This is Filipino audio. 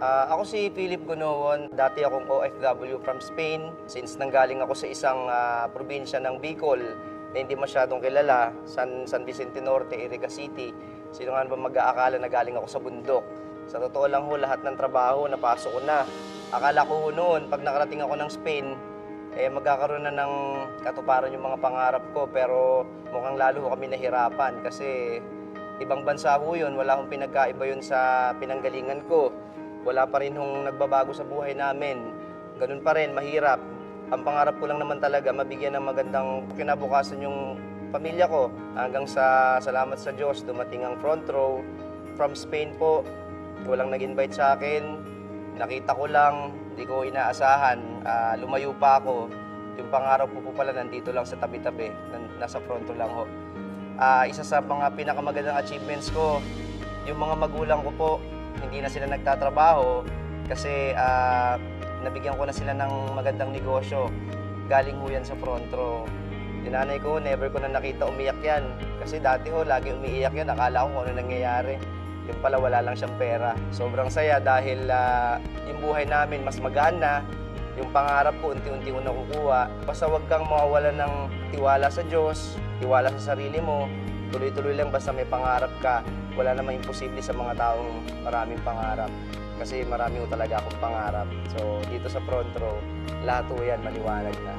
Ako si Philip Gonowon. Dati akong OFW from Spain. Since nanggaling ako sa isang probinsya ng Bicol na hindi masyadong kilala, San Vicente Norte, Iriga City. Sino nga ba mag-aakala na galing ako sa bundok? Sa totoo lang ho, lahat ng trabaho napasok ko na. Akala ko ho noon, pag nakarating ako ng Spain, magkakaroon na ng katuparan yung mga pangarap ko. Pero mukhang lalo ho kami nahirapan kasi ibang bansa ho yun. Wala akong pinagkaiba yun sa pinanggalingan ko. Wala pa rin hong nagbabago sa buhay namin. Ganun pa rin, mahirap. Ang pangarap ko lang naman talaga, mabigyan ng magandang kinabukasan yung pamilya ko. Hanggang sa salamat sa Diyos, dumating ang front row. From Spain po, walang nag-invite sa akin. Nakita ko lang, hindi ko inaasahan. Lumayo pa ako. Yung pangarap ko po pala nandito lang sa tabi-tabi. Nasa front row lang ho. Isa sa mga pinakamagandang achievements ko, yung mga magulang ko po, hindi na sila nagtatrabaho kasi nabigyan ko na sila ng magandang negosyo. Galing ho yan sa front row. Yung nanay ko, never ko na nakita umiyak yan. Kasi dati ho, lagi umiiyak yan. Akala ko kung ano nangyayari. Yung pala, wala lang siyang pera. Sobrang saya dahil yung buhay namin mas magaan na. Yung pangarap ko, unti-unti ko nakukuha. Basta huwag kang mawawala ng tiwala sa Diyos, tiwala sa sarili mo. Tuloy-tuloy lang basta may pangarap ka. Wala namang imposible sa mga taong maraming pangarap. Kasi marami ko talaga akong pangarap. So, dito sa front row, lahat po yan maliwanag na.